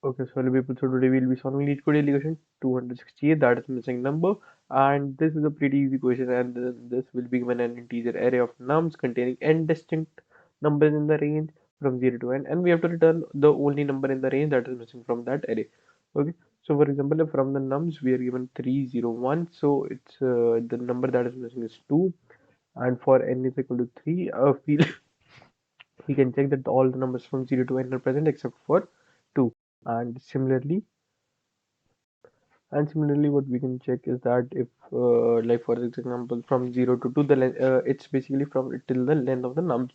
Okay, so hello people, so today we'll be solving LeetCode daily question 268, that is missing number, and this is a pretty easy question, and this will be given an integer array of nums containing n distinct numbers in the range from 0 to n, and we have to return the only number in the range that is missing from that array. Okay, so for example, if from the nums we are given 3, 0, 1, so it's the number that is missing is 2, and for n is equal to 3, we can check that all the numbers from 0 to n are present except for 2. And similarly what we can check is that if like for example from 0 to 2, it's basically from till the length of the nums.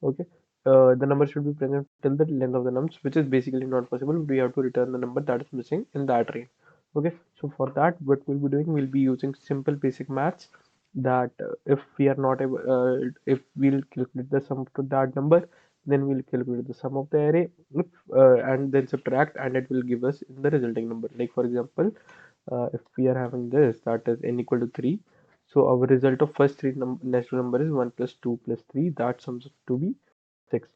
Okay, the number should be present till the length of the nums, which is basically not possible. We have to return the number that is missing in that range. Okay, so for that what we'll be doing, we'll be using simple basic maths, that if we are not able if we'll calculate the sum to that number, then we'll calculate the sum of the array, if, and then subtract, and it will give us in the resulting number. Like for example, if we are having this, that is n equal to 3, so our result of first three natural number is 1 plus 2 plus 3, that sums up to be 6.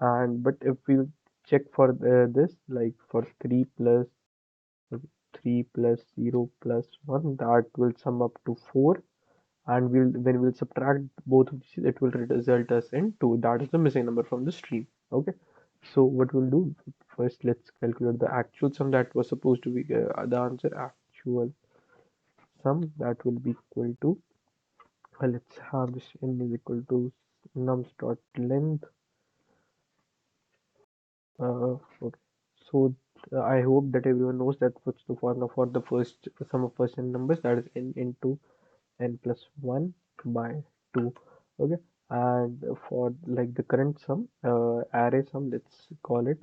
And but if we check for this, like for 3 plus 0 plus 1, that will sum up to 4, and when we'll subtract both of these, it will result us in 2, that is the missing number from the stream. Okay, so what we'll do first, let's calculate the actual sum that was supposed to be the answer. Actual sum that will be equal to, let's have this n is equal to nums dot length. Okay, so I hope that everyone knows that what's the formula for the first sum of first n numbers, that is n into n plus 1 by 2. Okay, and for like the current sum, array sum, let's call it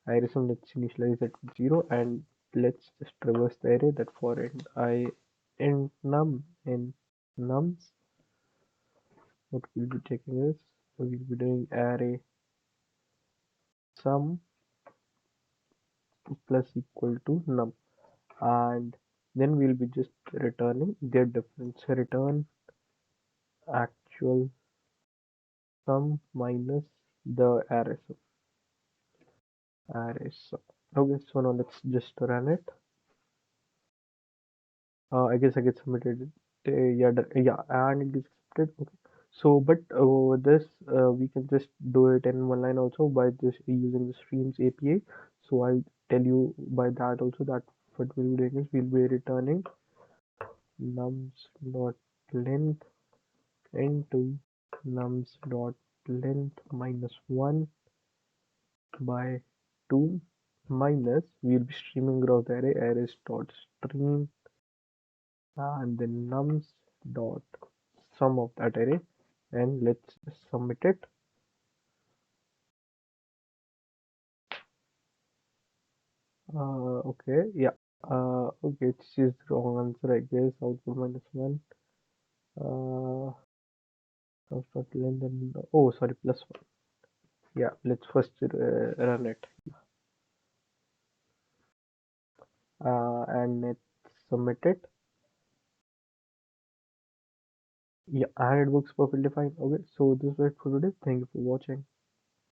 array sum, let's initialize it with 0, and let's just reverse the array, that for int num in nums, what we'll be taking is, we'll be doing array sum plus equal to num, and then we'll be just returning their difference. Return actual sum minus the array sum. Okay, so now let's just run it. I guess I get submitted. Yeah, yeah, and it is accepted. Okay, so but this we can just do it in one line also by just using the streams API. So I'll tell you by that also, that what we'll be doing is we'll be returning nums dot length into nums dot length minus 1 by 2, minus, we'll be streaming across the arrays dot stream, and then nums dot sum of that array, and let's submit it. Okay, yeah, okay, this is the wrong answer, I guess. Output minus 1, nums dot length, and oh sorry, plus 1. Yeah, let's first run it, and let's submit it. Yeah, and it works perfectly fine. Okay, so this is it for today. Thank you for watching.